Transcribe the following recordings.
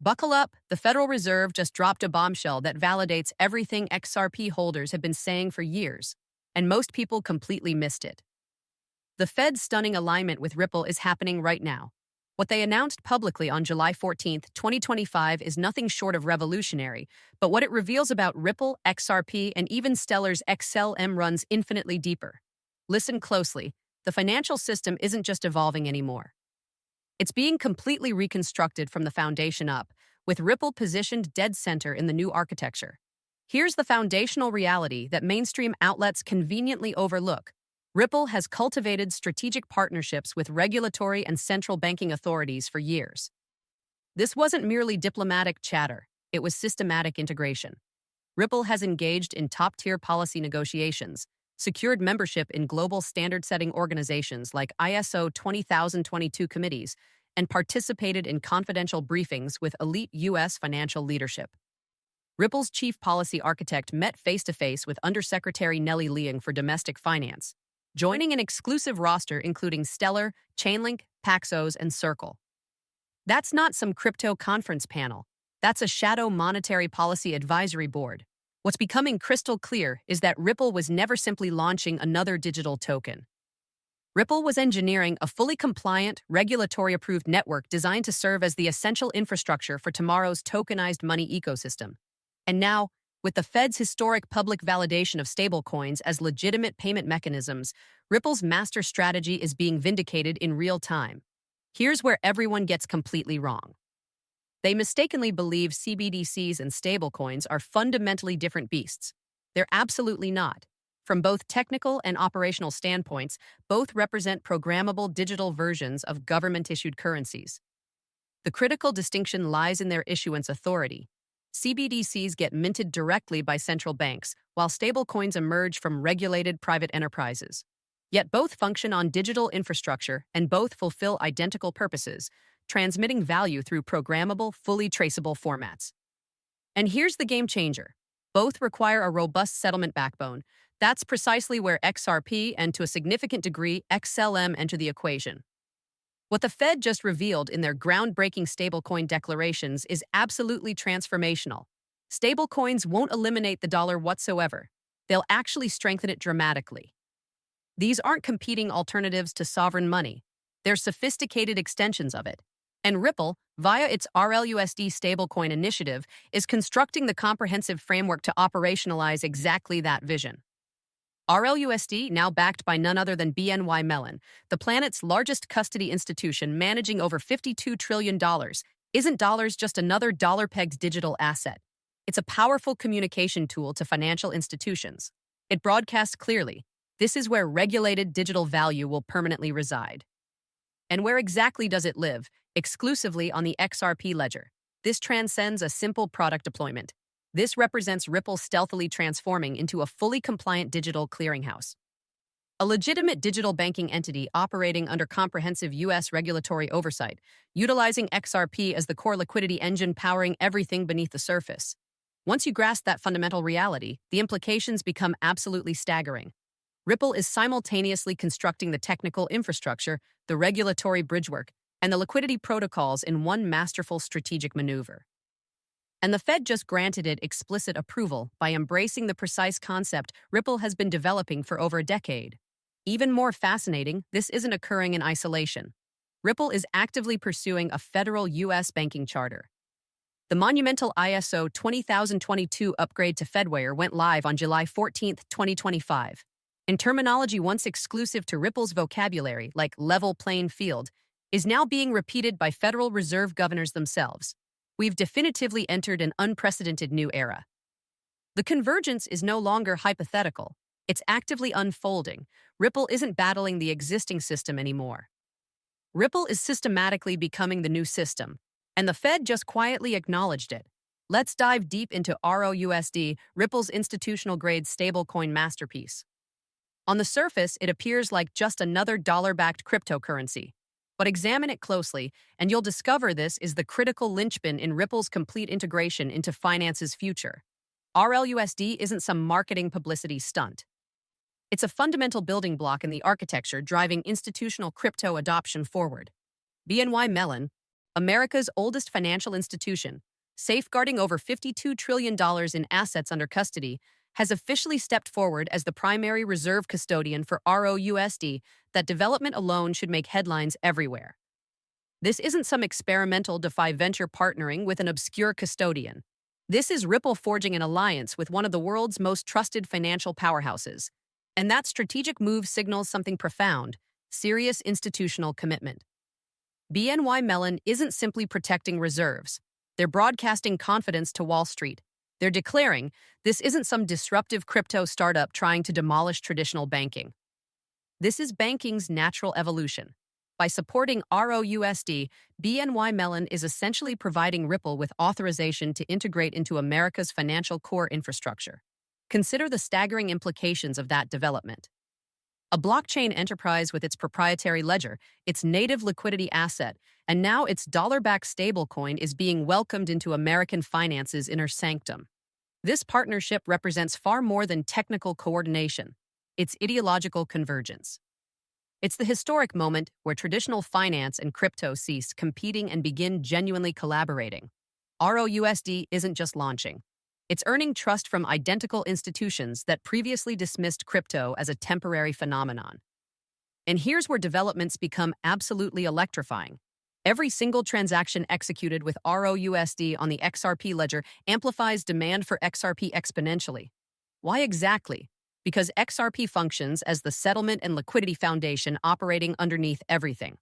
Buckle up, the Federal Reserve just dropped a bombshell that validates everything XRP holders have been saying for years, and most people completely missed it. The Fed's stunning alignment with Ripple is happening right now. What they announced publicly on July 14, 2025 is nothing short of revolutionary, but what it reveals about Ripple, XRP, and even Stellar's XLM runs infinitely deeper. Listen closely, the financial system isn't just evolving anymore. It's being completely reconstructed from the foundation up, with Ripple positioned dead center in the new architecture. Here's the foundational reality that mainstream outlets conveniently overlook. Ripple has cultivated strategic partnerships with regulatory and central banking authorities for years. This wasn't merely diplomatic chatter, it was systematic integration. Ripple has engaged in top-tier policy negotiations, secured membership in global standard-setting organizations like ISO 20022 committees, and participated in confidential briefings with elite U.S. financial leadership. Ripple's chief policy architect met face-to-face with Undersecretary Nellie Leung for domestic finance, joining an exclusive roster including Stellar, Chainlink, Paxos, and Circle. That's not some crypto conference panel. That's a shadow monetary policy advisory board. What's becoming crystal clear is that Ripple was never simply launching another digital token. Ripple was engineering a fully compliant, regulatory-approved network designed to serve as the essential infrastructure for tomorrow's tokenized money ecosystem. And now, with the Fed's historic public validation of stablecoins as legitimate payment mechanisms, Ripple's master strategy is being vindicated in real time. Here's where everyone gets completely wrong. They mistakenly believe CBDCs and stablecoins are fundamentally different beasts. They're absolutely not. From both technical and operational standpoints, both represent programmable digital versions of government-issued currencies. The critical distinction lies in their issuance authority. CBDCs get minted directly by central banks, while stablecoins emerge from regulated private enterprises. Yet both function on digital infrastructure and both fulfill identical purposes, transmitting value through programmable, fully traceable formats. And here's the game changer. Both require a robust settlement backbone. That's precisely where XRP and, to a significant degree, XLM enter the equation. What the Fed just revealed in their groundbreaking stablecoin declarations is absolutely transformational. Stablecoins won't eliminate the dollar whatsoever. They'll actually strengthen it dramatically. These aren't competing alternatives to sovereign money. They're sophisticated extensions of it. And Ripple, via its RLUSD stablecoin initiative, is constructing the comprehensive framework to operationalize exactly that vision. RLUSD, now backed by none other than BNY Mellon, the planet's largest custody institution managing over $52 trillion, isn't dollars just another dollar-pegged digital asset. It's a powerful communication tool to financial institutions. It broadcasts clearly, this is where regulated digital value will permanently reside. And where exactly does it live? Exclusively on the XRP ledger. This transcends a simple product deployment. This represents Ripple stealthily transforming into a fully compliant digital clearinghouse. A legitimate digital banking entity operating under comprehensive U.S. regulatory oversight, utilizing XRP as the core liquidity engine powering everything beneath the surface. Once you grasp that fundamental reality, the implications become absolutely staggering. Ripple is simultaneously constructing the technical infrastructure, the regulatory bridgework, and the liquidity protocols in one masterful strategic maneuver. And the Fed just granted it explicit approval by embracing the precise concept Ripple has been developing for over a decade. Even more fascinating, this isn't occurring in isolation. Ripple is actively pursuing a federal U.S. banking charter. The monumental ISO 20022 upgrade to Fedwire went live on July 14, 2025. In terminology once exclusive to Ripple's vocabulary, like level playing field, is now being repeated by Federal Reserve governors themselves. We've definitively entered an unprecedented new era. The convergence is no longer hypothetical. It's actively unfolding. Ripple isn't battling the existing system anymore. Ripple is systematically becoming the new system, and the Fed just quietly acknowledged it. Let's dive deep into RLUSD, Ripple's institutional-grade stablecoin masterpiece. On the surface, it appears like just another dollar-backed cryptocurrency. But examine it closely, and you'll discover this is the critical linchpin in Ripple's complete integration into finance's future. RLUSD isn't some marketing publicity stunt. It's a fundamental building block in the architecture driving institutional crypto adoption forward. BNY Mellon, America's oldest financial institution, safeguarding over $52 trillion in assets under custody, has officially stepped forward as the primary reserve custodian for ROUSD. That development alone should make headlines everywhere. This isn't some experimental DeFi venture partnering with an obscure custodian. This is Ripple forging an alliance with one of the world's most trusted financial powerhouses. And that strategic move signals something profound: serious institutional commitment. BNY Mellon isn't simply protecting reserves. They're broadcasting confidence to Wall Street. They're declaring this isn't some disruptive crypto startup trying to demolish traditional banking. This is banking's natural evolution. By supporting ROUSD, BNY Mellon is essentially providing Ripple with authorization to integrate into America's financial core infrastructure. Consider the staggering implications of that development. A blockchain enterprise with its proprietary ledger, its native liquidity asset, and now its dollar-backed stablecoin is being welcomed into American finance's inner sanctum. This partnership represents far more than technical coordination. It's ideological convergence. It's the historic moment where traditional finance and crypto cease competing and begin genuinely collaborating. ROUSD isn't just launching. It's earning trust from identical institutions that previously dismissed crypto as a temporary phenomenon. And here's where developments become absolutely electrifying. Every single transaction executed with ROUSD on the XRP ledger amplifies demand for XRP exponentially. Why exactly? Because XRP functions as the settlement and liquidity foundation operating underneath everything.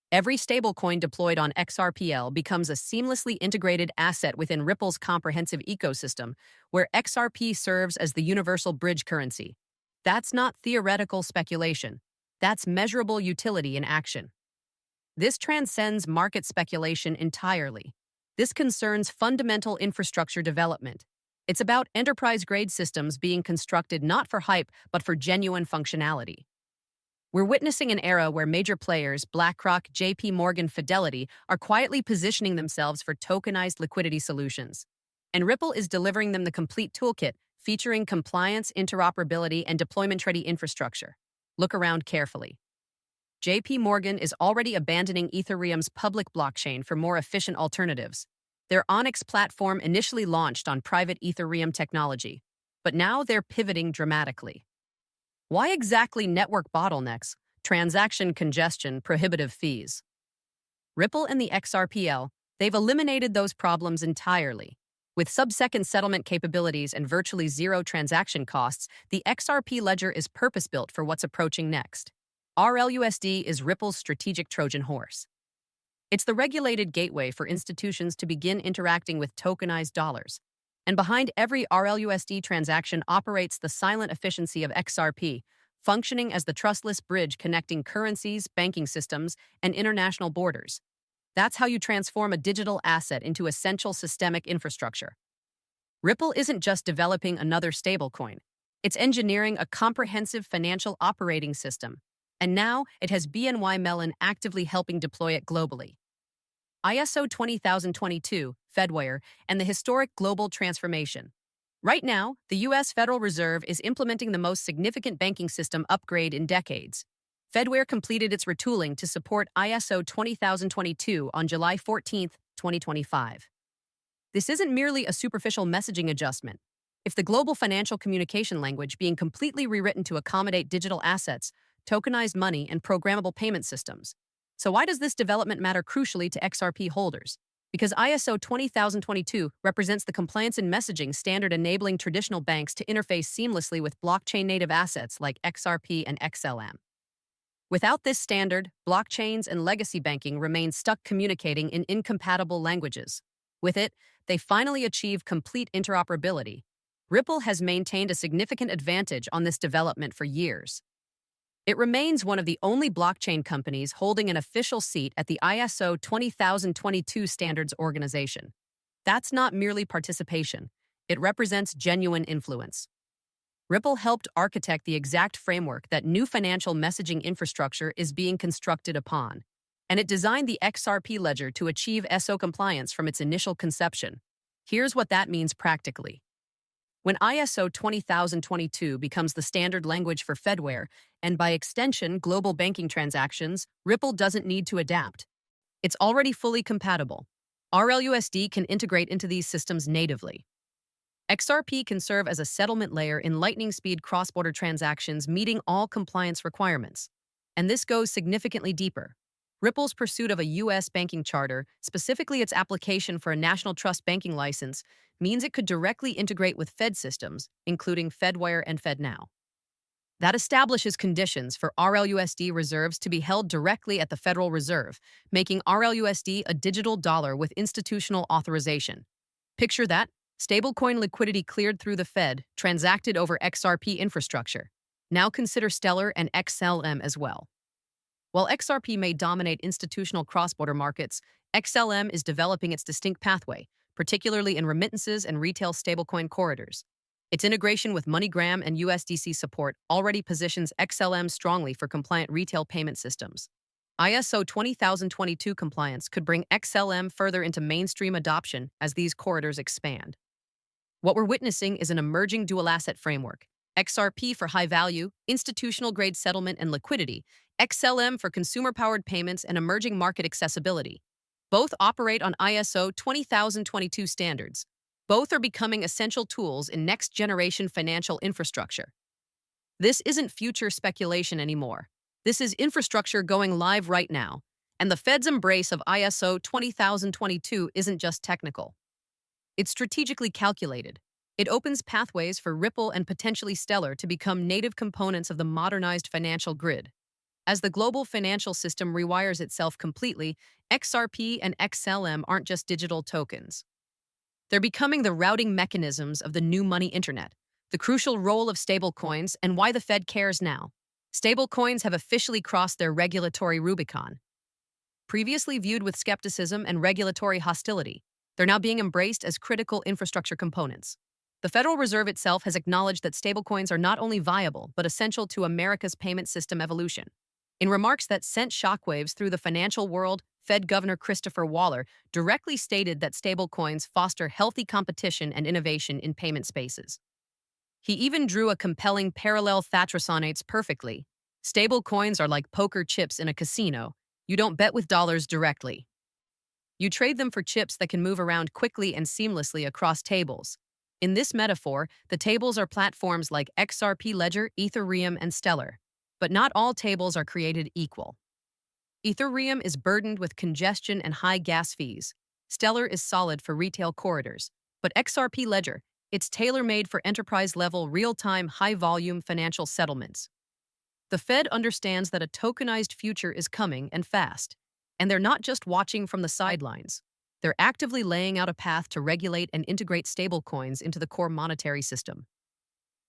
Every stablecoin deployed on XRPL becomes a seamlessly integrated asset within Ripple's comprehensive ecosystem, where XRP serves as the universal bridge currency. That's not theoretical speculation. That's measurable utility in action. This transcends market speculation entirely. This concerns fundamental infrastructure development. It's about enterprise-grade systems being constructed not for hype, but for genuine functionality. We're witnessing an era where major players, BlackRock, JP Morgan, Fidelity, are quietly positioning themselves for tokenized liquidity solutions. And Ripple is delivering them the complete toolkit, featuring compliance, interoperability, and deployment-ready infrastructure. Look around carefully. JP Morgan is already abandoning Ethereum's public blockchain for more efficient alternatives. Their Onyx platform initially launched on private Ethereum technology, but now they're pivoting dramatically. Why exactly network bottlenecks, transaction congestion, prohibitive fees? Ripple and the XRPL, they've eliminated those problems entirely. With sub-second settlement capabilities and virtually zero transaction costs, the XRP ledger is purpose-built for what's approaching next. RLUSD is Ripple's strategic Trojan horse. It's the regulated gateway for institutions to begin interacting with tokenized dollars. And behind every RLUSD transaction operates the silent efficiency of XRP, functioning as the trustless bridge connecting currencies, banking systems, and international borders. That's how you transform a digital asset into essential systemic infrastructure. Ripple isn't just developing another stablecoin. It's engineering a comprehensive financial operating system. And now it has BNY Mellon actively helping deploy it globally. ISO 20022, Fedware, and the historic global transformation. Right now, the U.S. Federal Reserve is implementing the most significant banking system upgrade in decades. Fedware completed its retooling to support ISO 20022 on July 14, 2025. This isn't merely a superficial messaging adjustment. If the global financial communication language being completely rewritten to accommodate digital assets, tokenized money, and programmable payment systems. So why does this development matter crucially to XRP holders? Because ISO 20022 represents the compliance and messaging standard enabling traditional banks to interface seamlessly with blockchain-native assets like XRP and XLM. Without this standard, blockchains and legacy banking remain stuck communicating in incompatible languages. With it, they finally achieve complete interoperability. Ripple has maintained a significant advantage on this development for years. It remains one of the only blockchain companies holding an official seat at the ISO 20022 Standards Organization. That's not merely participation. It represents genuine influence. Ripple helped architect the exact framework that new financial messaging infrastructure is being constructed upon, and it designed the XRP ledger to achieve SO compliance from its initial conception. Here's what that means practically. When ISO 20022 becomes the standard language for Fedware, and by extension global banking transactions, Ripple doesn't need to adapt. It's already fully compatible. RLUSD can integrate into these systems natively. XRP can serve as a settlement layer in lightning-speed cross-border transactions, meeting all compliance requirements. And this goes significantly deeper. Ripple's pursuit of a U.S. banking charter, specifically its application for a national trust banking license, means it could directly integrate with Fed systems, including Fedwire and FedNow. That establishes conditions for RLUSD reserves to be held directly at the Federal Reserve, making RLUSD a digital dollar with institutional authorization. Picture that: stablecoin liquidity cleared through the Fed, transacted over XRP infrastructure. Now consider Stellar and XLM as well. While XRP may dominate institutional cross-border markets, XLM is developing its distinct pathway, particularly in remittances and retail stablecoin corridors. Its integration with MoneyGram and USDC support already positions XLM strongly for compliant retail payment systems. ISO 20022 compliance could bring XLM further into mainstream adoption as these corridors expand. What we're witnessing is an emerging dual-asset framework: XRP for high-value, institutional-grade settlement and liquidity, XLM for consumer-powered payments and emerging market accessibility. Both operate on ISO 20022 standards. Both are becoming essential tools in next-generation financial infrastructure. This isn't future speculation anymore. This is infrastructure going live right now, and the Fed's embrace of ISO 20022 isn't just technical. It's strategically calculated. It opens pathways for Ripple and potentially Stellar to become native components of the modernized financial grid. As the global financial system rewires itself completely, XRP and XLM aren't just digital tokens. They're becoming the routing mechanisms of the new money internet, the crucial role of stablecoins, and why the Fed cares now. Stablecoins have officially crossed their regulatory Rubicon. Previously viewed with skepticism and regulatory hostility, they're now being embraced as critical infrastructure components. The Federal Reserve itself has acknowledged that stablecoins are not only viable but essential to America's payment system evolution. In remarks that sent shockwaves through the financial world, Fed Governor Christopher Waller directly stated that stablecoins foster healthy competition and innovation in payment spaces. He even drew a compelling parallel that resonates perfectly. Stablecoins are like poker chips in a casino. You don't bet with dollars directly. You trade them for chips that can move around quickly and seamlessly across tables. In this metaphor, the tables are platforms like XRP Ledger, Ethereum, and Stellar. But not all tables are created equal. Ethereum is burdened with congestion and high gas fees. Stellar is solid for retail corridors. But XRP Ledger, it's tailor-made for enterprise-level, real-time, high-volume financial settlements. The Fed understands that a tokenized future is coming, and fast. And they're not just watching from the sidelines. They're actively laying out a path to regulate and integrate stablecoins into the core monetary system.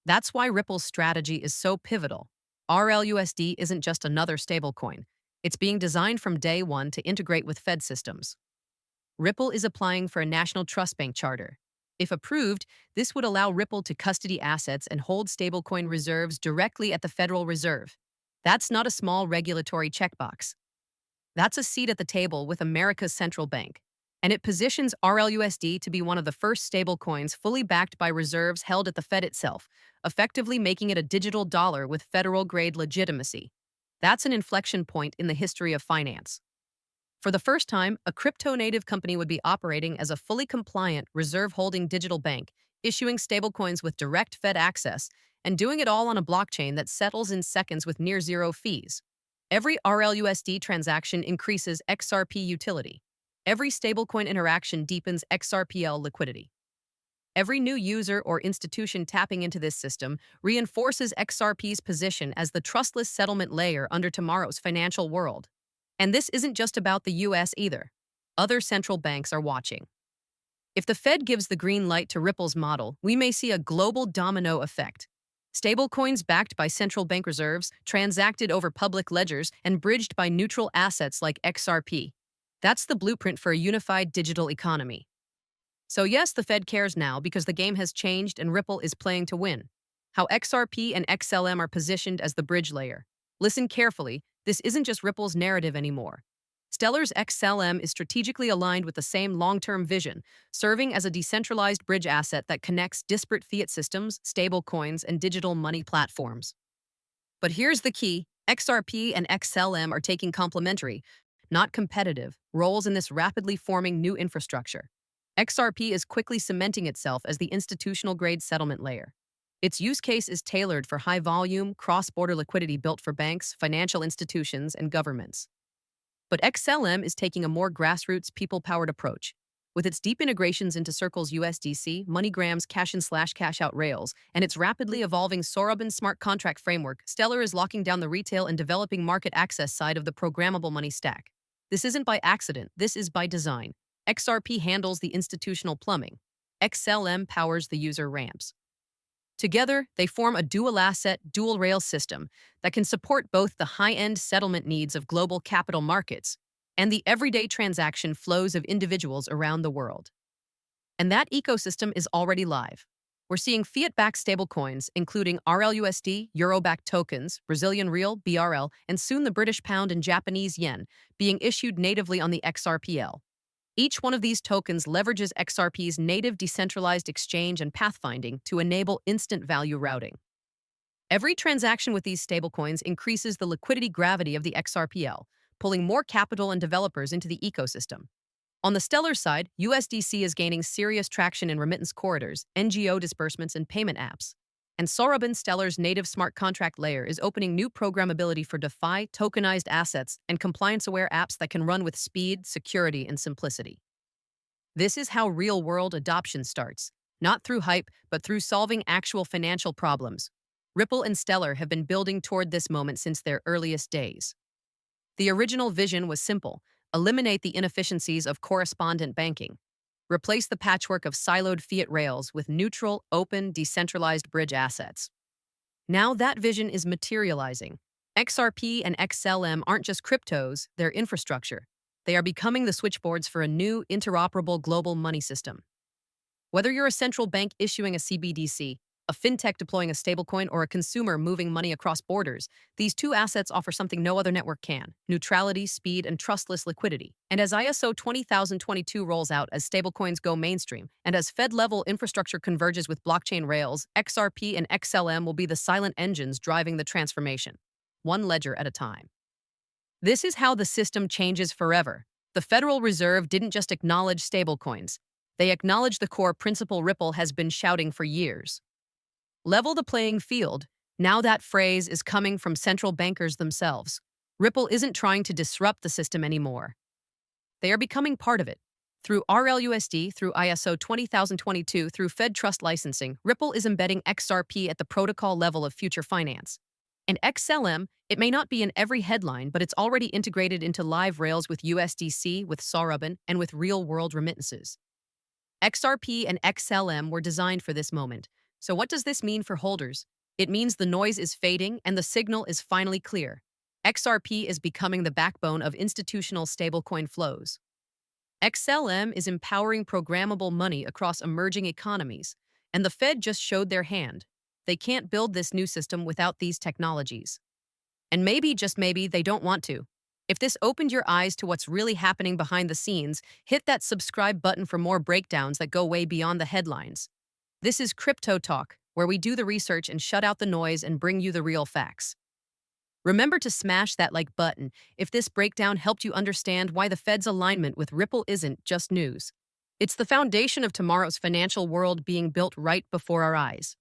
That's why Ripple's strategy is so pivotal. RLUSD isn't just another stablecoin. It's being designed from day one to integrate with Fed systems. Ripple is applying for a national trust bank charter. If approved, this would allow Ripple to custody assets and hold stablecoin reserves directly at the Federal Reserve. That's not a small regulatory checkbox. That's a seat at the table with America's central bank. And it positions RLUSD to be one of the first stablecoins fully backed by reserves held at the Fed itself, effectively making it a digital dollar with federal-grade legitimacy. That's an inflection point in the history of finance. For the first time, a crypto-native company would be operating as a fully compliant, reserve-holding digital bank, issuing stablecoins with direct Fed access, and doing it all on a blockchain that settles in seconds with near-zero fees. Every RLUSD transaction increases XRP utility. Every stablecoin interaction deepens XRPL liquidity. Every new user or institution tapping into this system reinforces XRP's position as the trustless settlement layer under tomorrow's financial world. And this isn't just about the US either. Other central banks are watching. If the Fed gives the green light to Ripple's model, we may see a global domino effect. Stablecoins backed by central bank reserves, transacted over public ledgers, and bridged by neutral assets like XRP. That's the blueprint for a unified digital economy. So yes, the Fed cares now because the game has changed and Ripple is playing to win. How XRP and XLM are positioned as the bridge layer. Listen carefully, this isn't just Ripple's narrative anymore. Stellar's XLM is strategically aligned with the same long-term vision, serving as a decentralized bridge asset that connects disparate fiat systems, stablecoins, and digital money platforms. But here's the key: XRP and XLM are taking complementary, not competitive, roles in this rapidly forming new infrastructure. XRP is quickly cementing itself as the institutional-grade settlement layer. Its use case is tailored for high-volume, cross-border liquidity built for banks, financial institutions, and governments. But XLM is taking a more grassroots, people-powered approach. With its deep integrations into Circle's USDC, MoneyGram's cash-in/cash-out rails, and its rapidly evolving Soroban smart contract framework, Stellar is locking down the retail and developing market access side of the programmable money stack. This isn't by accident, this is by design. XRP handles the institutional plumbing. XLM powers the user ramps. Together, they form a dual-asset, dual-rail system that can support both the high-end settlement needs of global capital markets and the everyday transaction flows of individuals around the world. And that ecosystem is already live. We're seeing fiat-backed stablecoins, including RLUSD, Euro-backed tokens, Brazilian Real, BRL, and soon the British Pound and Japanese Yen, being issued natively on the XRPL. Each one of these tokens leverages XRP's native decentralized exchange and pathfinding to enable instant value routing. Every transaction with these stablecoins increases the liquidity gravity of the XRPL, pulling more capital and developers into the ecosystem. On the Stellar side, USDC is gaining serious traction in remittance corridors, NGO disbursements, and payment apps. And Soroban Stellar's native smart contract layer is opening new programmability for DeFi, tokenized assets, and compliance-aware apps that can run with speed, security, and simplicity. This is how real-world adoption starts, not through hype, but through solving actual financial problems. Ripple and Stellar have been building toward this moment since their earliest days. The original vision was simple: eliminate the inefficiencies of correspondent banking. Replace the patchwork of siloed fiat rails with neutral, open, decentralized bridge assets. Now that vision is materializing. XRP and XLM aren't just cryptos, they're infrastructure. They are becoming the switchboards for a new, interoperable global money system. Whether you're a central bank issuing a CBDC, a fintech deploying a stablecoin, or a consumer moving money across borders, these two assets offer something no other network can: neutrality, speed, and trustless liquidity. And as ISO 20022 rolls out, as stablecoins go mainstream, and as Fed-level infrastructure converges with blockchain rails, XRP and XLM will be the silent engines driving the transformation, one ledger at a time. This is how the system changes forever. The Federal Reserve didn't just acknowledge stablecoins. They acknowledged the core principle Ripple has been shouting for years. Level the playing field. Now that phrase is coming from central bankers themselves. Ripple isn't trying to disrupt the system anymore. They are becoming part of it. Through RLUSD, through ISO 20022, through Fed Trust licensing, Ripple is embedding XRP at the protocol level of future finance. And XLM, it may not be in every headline, but it's already integrated into live rails with USDC, with Soroban, and with real-world remittances. XRP and XLM were designed for this moment. So what does this mean for holders? It means the noise is fading and the signal is finally clear. XRP is becoming the backbone of institutional stablecoin flows. XLM is empowering programmable money across emerging economies, and the Fed just showed their hand. They can't build this new system without these technologies. And maybe, just maybe, they don't want to. If this opened your eyes to what's really happening behind the scenes, hit that subscribe button for more breakdowns that go way beyond the headlines. This is Crypto Talk, where we do the research and shut out the noise and bring you the real facts. Remember to smash that like button if this breakdown helped you understand why the Fed's alignment with Ripple isn't just news. It's the foundation of tomorrow's financial world being built right before our eyes.